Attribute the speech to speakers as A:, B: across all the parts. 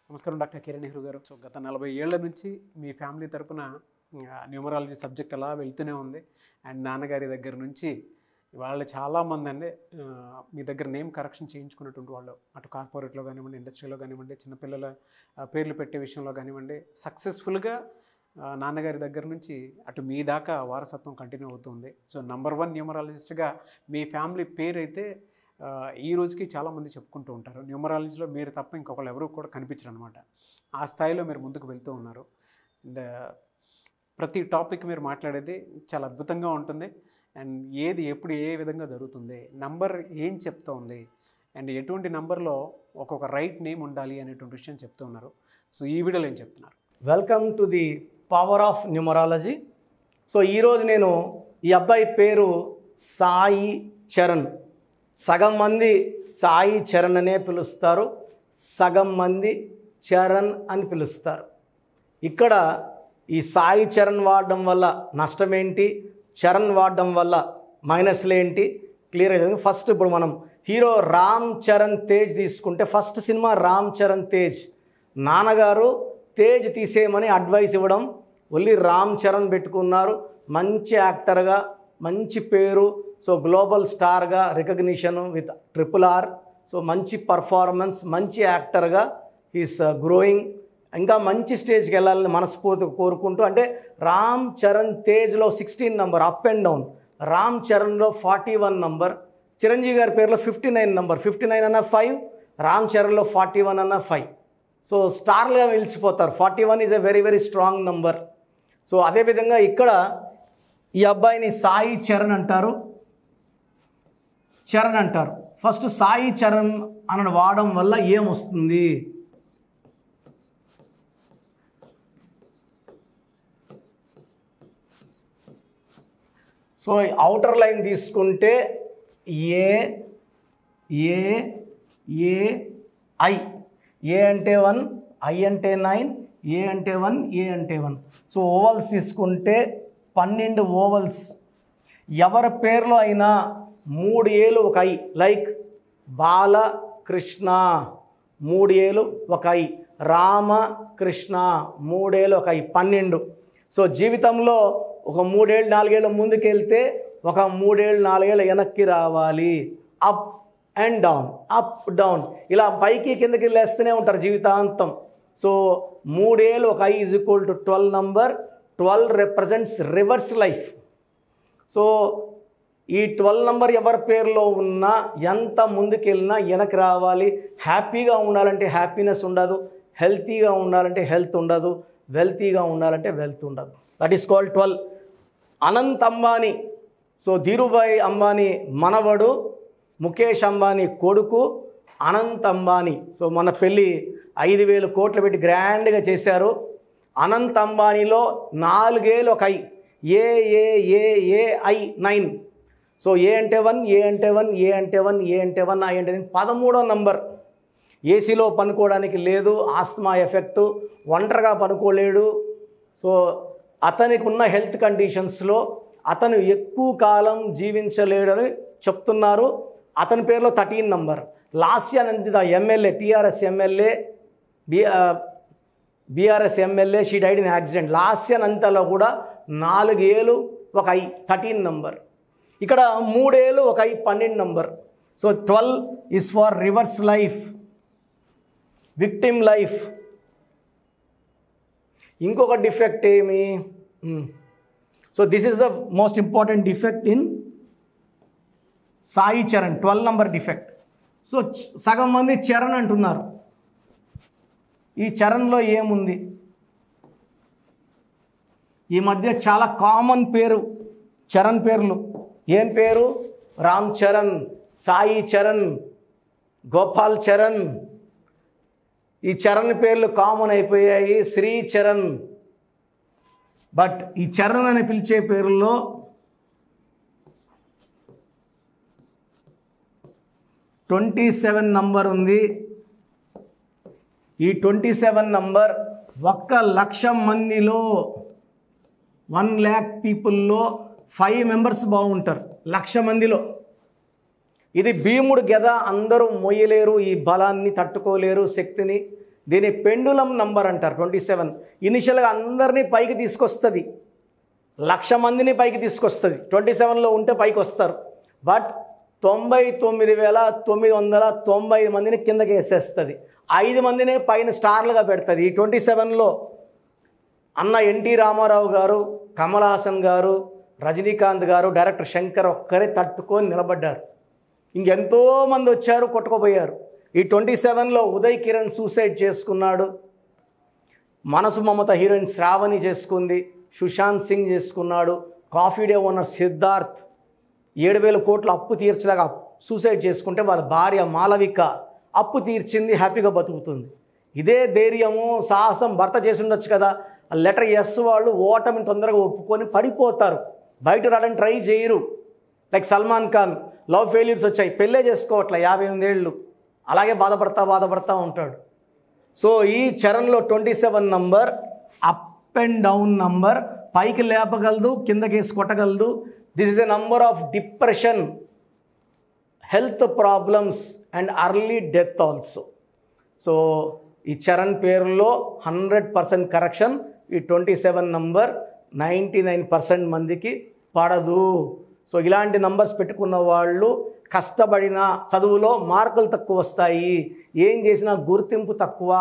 A: నమస్కారం డాక్టర్ కిరణ్ నెహ్రూ గారు. సో గత 40 ఏళ్ల నుంచి మీ ఫ్యామిలీ తరపున న్యూమరాలజీ సబ్జెక్ట్ అలా వెళ్తూనే ఉంది. అండ్ నాన్నగారి దగ్గర నుంచి వాళ్ళు చాలామంది అండి మీ దగ్గర నేమ్ కరెక్షన్ చేయించుకున్నటువంటి వాళ్ళు, అటు కార్పొరేట్లో కానివ్వండి, ఇండస్ట్రీలో కానివ్వండి, చిన్నపిల్లల పేర్లు పెట్టే విషయంలో కానివ్వండి, సక్సెస్ఫుల్గా నాన్నగారి దగ్గర నుంచి అటు మీ దాకా వారసత్వం కంటిన్యూ అవుతుంది. సో నంబర్ 1 న్యూమరాలజిస్ట్గా మీ ఫ్యామిలీ పేరు అయితే ఈ రోజుకి చాలామంది చెప్పుకుంటూ ఉంటారు. న్యూమరాలజీలో మీరు తప్ప ఇంకొకళ్ళు ఎవరు కూడా కనిపించరు అనమాట. ఆ స్థాయిలో మీరు ముందుకు వెళ్తూ ఉన్నారు. అండ్ ప్రతి టాపిక్ మీరు మాట్లాడేది చాలా అద్భుతంగా ఉంటుంది. అండ్ ఏది ఎప్పుడు ఏ విధంగా జరుగుతుంది, నంబర్ ఏం చెప్తూ ఉంది, అండ్ ఎటువంటి నంబర్లో ఒక్కొక్క రైట్ నేమ్ ఉండాలి అనేటువంటి విషయం చెప్తూ ఉన్నారు. సో ఈ వీడియోలో ఏం చెప్తున్నారు?
B: Welcome to the power of numerology. So ఈరోజు నేను ఈ అబ్బాయి పేరు సాయి చరణ్. సగం మంది సాయి చరణ్ అనే పిలుస్తారు, సగం మంది చరణ్ అని పిలుస్తారు. ఇక్కడ ఈ సాయి చరణ్ వాడడం వల్ల నష్టం ఏంటి, చరణ్ వాడడం వల్ల మైనస్లు ఏంటి క్లియర్గా. ఫస్ట్ ఇప్పుడు మనం హీరో రామ్ చరణ్ తేజ్ తీసుకుంటే, ఫస్ట్ సినిమా రామ్ చరణ్ తేజ్. నాన్నగారు తేజ్ తీసేయమని అడ్వైస్ ఇవ్వడం, ఓన్లీ రామ్ చరణ్ పెట్టుకున్నారు. మంచి యాక్టర్గా, మంచి పేరు, సో గ్లోబల్ స్టార్గా రికగ్నిషన్ విత్ RRR. సో మంచి పర్ఫార్మెన్స్, మంచి యాక్టర్గా ఈస్ గ్రోయింగ్. ఇంకా మంచి స్టేజ్కి వెళ్ళాలని మనస్ఫూర్తిగా కోరుకుంటూ, అంటే రామ్ చరణ్ తేజ్లో 16 number up and down, Ram చరణ్లో 41 నంబర్, చిరంజీవి గారి పేరులో 59 నంబర్. 59 అన్న 5, రామ్ చరణ్లో 41 అన్న 5. సో స్టార్లుగా నిలిచిపోతారు. 41 is a very very strong number. So అదేవిధంగా ఇక్కడ ఈ అబ్బాయిని సాయి చరణ్ అంటారు, చరణ్ అంటారు. ఫస్ట్ సాయి చరణ్ అని వాడడం వల్ల ఏమొస్తుంది? సో ఔటర్ లైన్ తీసుకుంటే ఏ ఏ ఏ ఐ. ఏ అంటే 1, ఐ అంటే 9, ఏ అంటే 1, ఏ అంటే 1. సో ఓవల్స్ తీసుకుంటే 12 ఓవల్స్. ఎవరి పేర్లో అయినా 3 ఏలు ఒక ఐ, లైక్ బాలకృష్ణ 3 ఏలు ఒక ఐ, రామకృష్ణ 3 ఏలు ఒక ఐ, 12. సో జీవితంలో ఒక 3 ఏళ్ళు 4 ఏళ్ళ ముందుకెళ్తే ఒక 3 ఏళ్ళు 4 ఏళ్ళు వెనక్కి రావాలి. Up and down, up down, ఇలా పైకి కిందకి వెళ్ళేస్తూనే ఉంటారు జీవితాంతం. సో 3 ఏళ్ళు ఒక I is equal to 12 number. 12 represents reverse life. So ఈ 12 నంబర్ ఎవరి పేరులో ఉన్నా ఎంత ముందుకెళ్ళినా వెనక్కి రావాలి. హ్యాపీగా ఉండాలంటే హ్యాపీనెస్ ఉండదు, హెల్తీగా ఉండాలంటే హెల్త్ ఉండదు, వెల్తీగా ఉండాలంటే వెల్త్ ఉండదు. That is called 12. Anant Ambani, so Dhirubhai Ambani మనవడు, ముఖేష్ అంబానీ కొడుకు అనంత్ అంబానీ. సో మన పెళ్ళి 5,000 కోట్లు పెట్టి గ్రాండ్గా చేశారు. అనంత్ అంబానీలో 4 ఏలు ఒక I, A A A A I 9. So A అంటే 1, ఏ అంటే 1, ఏ అంటే 1, ఏ అంటే 1, ఐ అంటే 13వ నంబర్. ఏసీలో పనుకోవడానికి లేదు, ఆస్తమా ఎఫెక్టు, ఒంటరిగా పనుకోలేడు. సో అతనికి ఉన్న హెల్త్ కండిషన్స్లో అతను ఎక్కువ కాలం జీవించలేడని చెప్తున్నారు. అతని పేరులో 13 number. Lasya Nanditha MLA, TRS MLA, BRS MLA, she died in accident. Lasya నందితలో కూడా 4 ఏలు ఒక ఐ, 13 నంబర్. ఇక్కడ 3 ఏలు ఒక I, 12 number. So 12 is for rivers life, victim life. ఇంకొక డిఫెక్ట్ ఏమి? So this is the most important defect in Sai Charan, 12 number defect. So సగం మంది చరణ్ అంటున్నారు. ఈ చరణ్లో ఏముంది? ఈ మధ్య చాలా కామన్ పేరు చరణ్ పేర్లు. ఏం పేరు? రామ్ చరణ్, సాయి చరణ్, గోపాల్ చరణ్. ఈ చరణ్ పేర్లు కామన్ అయిపోయాయి. శ్రీ చరణ్. బట్ ఈ చరణ్ అని పిలిచే పేరుల్లో 27 నంబర్ ఉంది. ఈ 27 నంబర్ 1,00,000 మందిలో, 1,00,000 పీపుల్లో 5 మెంబర్స్ బాగుంటారు 1,00,000 మందిలో. ఇది భీముడు గద, అందరూ మొయ్యలేరు, ఈ బలాన్ని తట్టుకోలేరు, శక్తిని. దీని పెండులం నంబర్ అంటారు 27. ఇనిషియల్గా అందరినీ పైకి తీసుకొస్తుంది, 1,00,000 మందిని పైకి తీసుకొస్తుంది. 27లో ఉంటే పైకి వస్తారు. బట్ 99,990 మందిని కిందకి వేసేస్తుంది. 5 మందినే పైన స్టార్లుగా పెడుతుంది. ఈ 27లో అన్న ఎన్టీ రామారావు గారు, కమల్ హాసన్ గారు, రజనీకాంత్ గారు, డైరెక్టర్ శంకర్ ఒక్కరే తట్టుకొని నిలబడ్డారు. ఇంకెంతోమంది వచ్చారు, కొట్టుకుపోయారు. ఈ 27లో ఉదయ్ కిరణ్ సూసైడ్ చేసుకున్నాడు, మనసు మమత హీరోయిన్ శ్రావణి చేసుకుంది, సుశాంత్ సింగ్ చేసుకున్నాడు, కాఫీ డే ఓనర్ సిద్ధార్థ్ 7,000 కోట్ల అప్పు తీర్చలేక సూసైడ్ చేసుకుంటే వాళ్ళ భార్య మాలవిక అప్పు తీర్చింది, హ్యాపీగా బతుకుతుంది. ఇదే ధైర్యము సాహసం భర్త చేసి ఉండొచ్చు కదా. లెటర్ ఎస్ వాళ్ళు ఓటమిని తొందరగా ఒప్పుకొని పడిపోతారు, బయట రావడానికి ట్రై చేయరు. Like Salman Khan love failures వచ్చాయి, పెళ్ళే చేసుకోవట్లే, 58 ఏళ్ళు, అలాగే బాధపడతా ఉంటాడు. సో ఈ చరణ్లో 27 number up and down number, పైకి లేపగలదు, కిందకేసి కొట్టగలదు. This is a number of depression, health problems and early death also. So ఈ చరణ్ పేరులో 100% కరెక్షన్. ఈ 27 నంబర్ 99% మందికి పడదు. సో ఇలాంటి నంబర్స్ పెట్టుకున్న వాళ్ళు కష్టపడిన చదువులో మార్కులు తక్కువ వస్తాయి, ఏం చేసినా గుర్తింపు తక్కువ,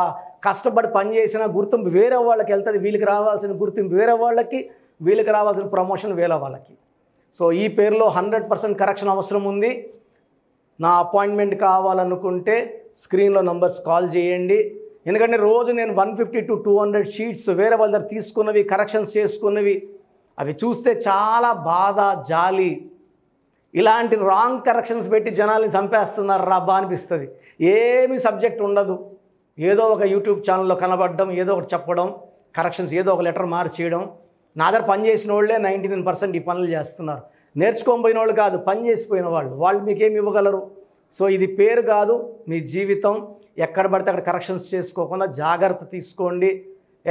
B: కష్టపడి పని చేసినా గుర్తింపు వేరే వాళ్ళకి వెళ్తుంది, వీళ్ళకి రావాల్సిన గుర్తింపు వేరే వాళ్ళకి, వీళ్ళకి రావాల్సిన ప్రమోషన్ వేరే వాళ్ళకి. సో ఈ పేరులో 100% కరెక్షన్ అవసరం ఉంది. నా అపాయింట్మెంట్ కావాలనుకుంటే స్క్రీన్లో నంబర్స్ కాల్ చేయండి. ఎందుకంటే రోజు నేను 150 to 200 షీట్స్ వేరే వాళ్ళ దగ్గర తీసుకున్నవి, కరెక్షన్స్ చేసుకున్నవి, అవి చూస్తే చాలా బాధ, జాలి. ఇలాంటి రాంగ్ కరెక్షన్స్ పెట్టి జనాల్ని చంపేస్తున్నారు రబ్బా అనిపిస్తుంది. ఏమి సబ్జెక్ట్ ఉండదు, ఏదో ఒక యూట్యూబ్ ఛానల్లో కనబడడం, ఏదో ఒకటి చెప్పడం, కరెక్షన్స్ ఏదో ఒక లెటర్ మార్చేయడం. నా దగ్గర పని చేసిన వాళ్ళే 99% ఈ పనులు చేస్తున్నారు. నేర్చుకోకపోయిన వాళ్ళు కాదు, పని చేసిపోయిన వాళ్ళు మీకేమి ఇవ్వగలరు. సో ఇది పేరు కాదు, మీ జీవితం. ఎక్కడ పడితే అక్కడ కరెక్షన్స్ చేసుకోకుండా జాగ్రత్త తీసుకోండి,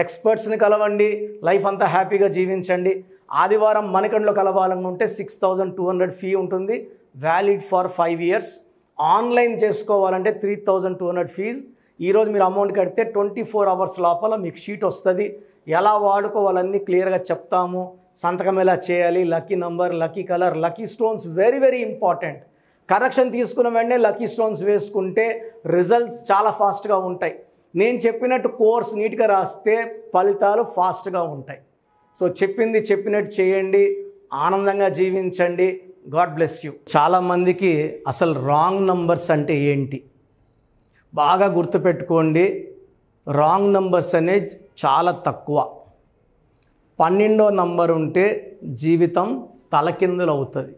B: ఎక్స్పర్ట్స్ని కలవండి, లైఫ్ అంతా హ్యాపీగా జీవించండి. ఆదివారం మణికంఠలో కలవాలనుకుంటే 6,200 ఫీ ఉంటుంది, వ్యాలిడ్ ఫర్ 5 years. ఆన్లైన్ చేసుకోవాలంటే 3,200 ఫీజ్. ఈరోజు మీరు అమౌంట్ కడితే 24 hours లోపల మీకు షీట్ వస్తుంది. ఎలా వాడుకోవాలన్నీ క్లియర్గా చెప్తాము. సంతకం ఎలా చేయాలి, lucky number, lucky colour, lucky stones very very important. Correction తీసుకున్న వెంటనే లక్కీ స్టోన్స్ వేసుకుంటే రిజల్ట్స్ చాలా ఫాస్ట్గా ఉంటాయి. నేను చెప్పినట్టు కోర్స్ నీట్గా రాస్తే ఫలితాలు ఫాస్ట్గా ఉంటాయి. సో చెప్పింది చెప్పినట్టు చేయండి, ఆనందంగా జీవించండి. God bless you. చాలామందికి అసలు రాంగ్ నంబర్స్ అంటే ఏంటి బాగా గుర్తుపెట్టుకోండి. రాంగ్ నంబర్స్ అనేది చాలా తక్కువ. 12వ నంబర్ ఉంటే జీవితం తలకిందులు అవుతుంది.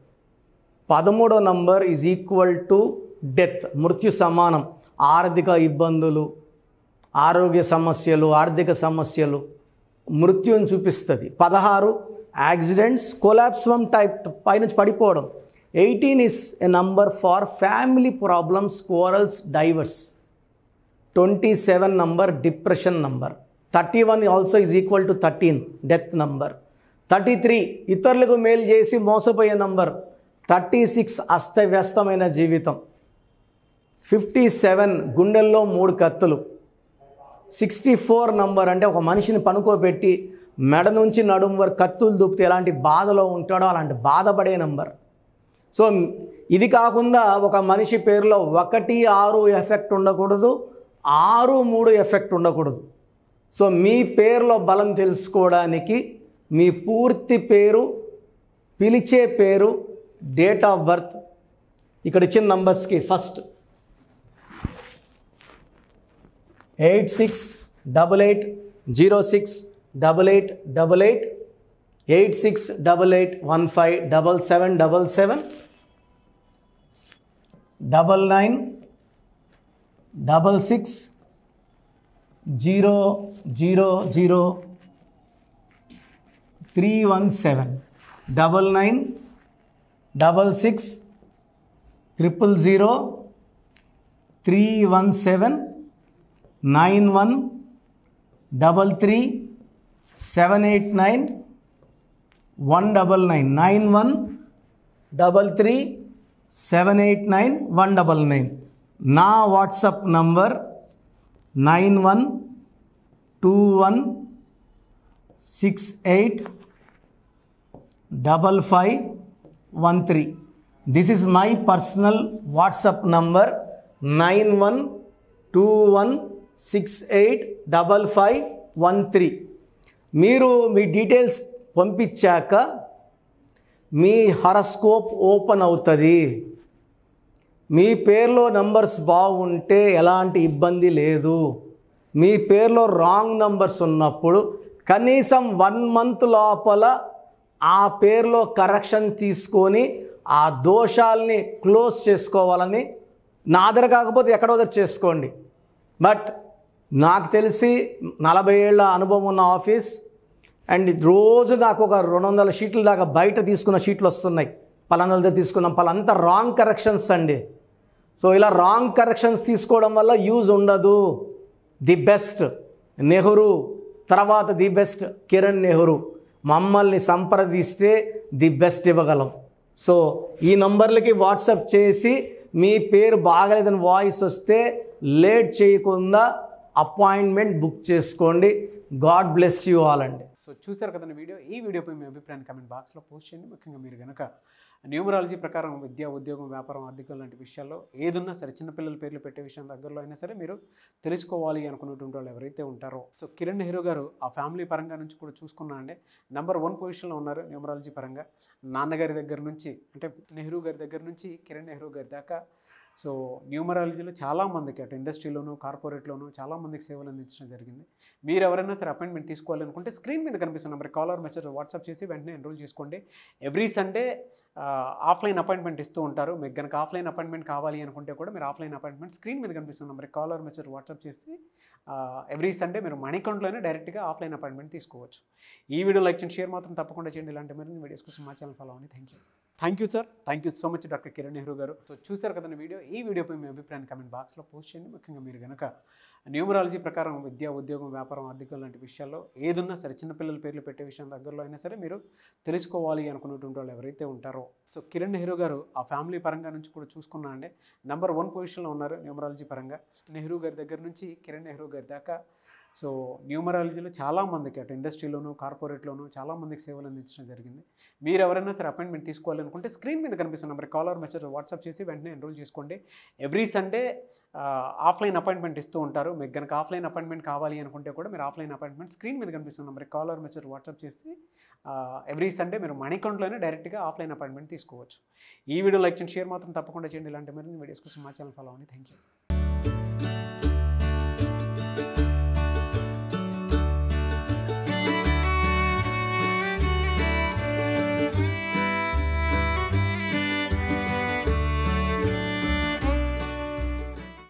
B: 13వ number is equal to death, మృత్యు సమానం. ఆర్థిక ఇబ్బందులు, ఆరోగ్య సమస్యలు, ఆర్థిక సమస్యలు, మృత్యుని చూపిస్తుంది. 16 యాక్సిడెంట్స్, కొలాప్స్ ఫ్రమ్ టైప్ పైనుంచి పడిపోవడం. 18 is a number far family problems, quarrels, divorce. 27 number depression number. 31 also is equal to 13 death number. 33 ఇతరులకు మేలు చేసి మోసపోయే నంబర్. 36 అస్తవ్యస్తమైన జీవితం. 57 గుండెల్లో 3 కత్తులు. 64 నంబర్ అంటే ఒక మనిషిని పనుకోబెట్టి మెడ నుంచి నడుము వరకు కత్తులు దూపితే ఎలాంటి బాధలో ఉంటాడో అలాంటి బాధపడే నంబర్. సో ఇది కాకుండా ఒక మనిషి పేరులో 1, 6 ఎఫెక్ట్ ఉండకూడదు, 6, 3 ఎఫెక్ట్ ఉండకూడదు. సో మీ పేరులో బలం తెలుసుకోవడానికి మీ పూర్తి పేరు, పిలిచే పేరు, డేట్ ఆఫ్ బర్త్, ఇక్కడ ఇచ్చిన నంబర్స్కి ఫస్ట్ 8688068888, 8688157777, 9966000317, 9966000317, 9133789199, 9133789199. నా WhatsApp number 9121685513. This is my personal WhatsApp number 9121685513. మీరు మీ డీటెయిల్స్ పంపించాక మీ హారోస్కోప్ ఓపెన్ అవుతుంది. మీ పేరులో నంబర్స్ బాగుంటే ఎలాంటి ఇబ్బంది లేదు. మీ పేరులో రాంగ్ నంబర్స్ ఉన్నప్పుడు కనీసం 1 month లోపల ఆ పేరులో కరెక్షన్ తీసుకొని ఆ దోషాలని క్లోజ్ చేసుకోవాలని, నా దగ్గర కాకపోతే ఎక్కడో దగ్గర చేసుకోండి. బట్ నాకు తెలిసి 40 ఏళ్ళ అనుభవం ఉన్న ఆఫీస్ అండ్ రోజు నాకు ఒక 200 షీట్ల దాకా బయట తీసుకున్న షీట్లు వస్తున్నాయి. పలానా దగ్గర తీసుకున్నాం, పలాంతా రాంగ్ కరెక్షన్స్ అండి. సో ఇలా రాంగ్ కరెక్షన్స్ తీసుకోవడం వల్ల యూజ్ ఉండదు. ది బెస్ట్ నెహ్రూ, తర్వాత ది బెస్ట్ కిరణ్ నెహ్రూ, మమ్మల్ని సంప్రదిస్తే ది బెస్ట్ ఇవ్వగలం. సో ఈ నంబర్లకి వాట్సాప్ చేసి మీ పేరు బాగలేదని వాయిస్ వస్తే లేట్ చేయకుండా అపాయింట్మెంట్ బుక్ చేసుకోండి. గాడ్ బ్లెస్ యూ ఆల్ అండి.
A: సో చూసారు కదండి వీడియో. ఈ వీడియోపై మీ అభిప్రాయాన్ని కామెంట్ బాక్స్లో పోస్ట్ చేయండి. ముఖ్యంగా మీరు కనుక న్యూమరాలజీ ప్రకారం విద్య, ఉద్యోగం, వ్యాపారం, ఆర్థికం లాంటి విషయాల్లో ఏదున్నా సరే, చిన్నపిల్లల పేర్లు పెట్టే విషయం దగ్గరలో అయినా సరే మీరు తెలుసుకోవాలి అనుకున్నటువంటి వాళ్ళు ఎవరైతే ఉంటారో, సో కిరణ్ నెహ్రూ గారు ఆ ఫ్యామిలీ పరంగా నుంచి కూడా చూసుకున్నా అండి నెంబర్ 1 పొజిషన్లో ఉన్నారు న్యూమరాలజీ పరంగా. నాన్నగారి దగ్గర నుంచి, అంటే నెహ్రూ గారి దగ్గర నుంచి కిరణ్ నెహ్రూ గారి దాకా సో న్యూమరాలజీలో చాలామందికి అటు ఇండస్ట్రీలోను, కార్పొరేట్లోను చాలామందికి సేవలు అందించడం జరిగింది. మీరు ఎవరైనా సరే అపాయింట్మెంట్ తీసుకోవాలనుకుంటే స్క్రీన్ మీద కనిపిస్తున్న నెంబర్ కాలర్ మెసేజ్ వాట్సాప్ చేసి వెంటనే ఎన్రోల్ చేసుకోండి. ఎవ్రీ సండే ఆఫ్లైన్ అపాయింట్మెంట్ ఇస్తూ ఉంటారు. మీకు కనుక ఆఫ్లైన్ అపాయింట్మెంట్ కావాలి అనుకుంటే కూడా మీరు ఆఫ్లైన్ అపాయింట్మెంట్ స్క్రీన్ మీద కనిపిస్తున్న నెంబర్ కాలర్ మెసేజ్ వాట్సాప్ చేసి ఎవ్రీ సండే మీరు మనీ అకౌంట్లోనే డైరెక్ట్గా ఆఫ్లైన్ అపాయింట్మెంట్ తీసుకోవచ్చు. ఈ వీడియో లైక్ చేయండి, షేర్ మాత్రం తప్పకుండా చేయండి. ఇలాంటి మరిన్ని వీడియోస్ కోసం మా ఛానల్ ఫాలో అవ్వండి. Thank you sir. Thank you so much doctor Kiran Nehru గారు. సో చూసారు కదండి వీడియో. ఈ వీడియోపై మీ అభిప్రాయాన్ని కామెంట్ బాక్స్లో పోస్ట్ చేయండి. ముఖ్యంగా మీరు కనుక న్యూమరాలజీ ప్రకారం విద్య, ఉద్యోగం, వ్యాపారం, ఆర్థికం లాంటి విషయాల్లో ఏదున్నా సరే, చిన్నపిల్లల పేర్లు పెట్టే విషయం దగ్గరలో అయినా సరే మీరు తెలుసుకోవాలి అనుకున్నటువంటి వాళ్ళు ఎవరైతే ఉంటారో, సో కిరణ్ నెహ్రూ గారు ఆ ఫ్యామిలీ పరంగా నుంచి కూడా చూసుకున్నా అండి నెంబర్ 1 పొజిషన్లో ఉన్నారు న్యూమరాలజీ పరంగా. నెహ్రూ గారి దగ్గర నుంచి కిరణ్ నెహ్రూ గారి దాకా సో న్యూమరాలజీలో చాలామందికి అటు ఇండస్ట్రీలోను, కార్పొరేట్లోను చాలామందికి సేవలు అందించడం జరిగింది. మీరు ఎవరైనా సరే అపాయింట్మెంట్ తీసుకోవాలనుకుంటే స్క్రీన్ మీద కనిపిస్తున్న నెంబర్ కాలర్ మెసేజ్ వాట్సాప్ చేసి వెంటనే ఎన్రోల్ చేసుకోండి. ఎవ్రీ సండే ఆఫ్లైన్ అపాయింట్మెంట్ ఇస్తూ ఉంటారు. మీకు కనుక ఆఫ్లైన్ అపాయింట్మెంట్ కావాలి అనుకుంటే కూడా మీరు ఆఫ్లైన్ అపాయింట్మెంట్ స్క్రీన్ మీద కనిపిస్తున్న నెంబర్ కాలర్ మెసేజ్ వాట్సాప్ చేసి ఎవ్రీ సండే మీరు మనీ అకౌంట్లోనే డైరెక్ట్గా ఆఫ్లైన్ అపాయింట్మెంట్ తీసుకోవచ్చు. ఈ వీడియో లైక్ చేయండి, షేర్ మాత్రం తప్పకుండా చేయండి. ఇలాంటి మరిన్ని వీడియోస్ కోసం మా ఛానల్ ఫాలో అవ్వండి. Thank you.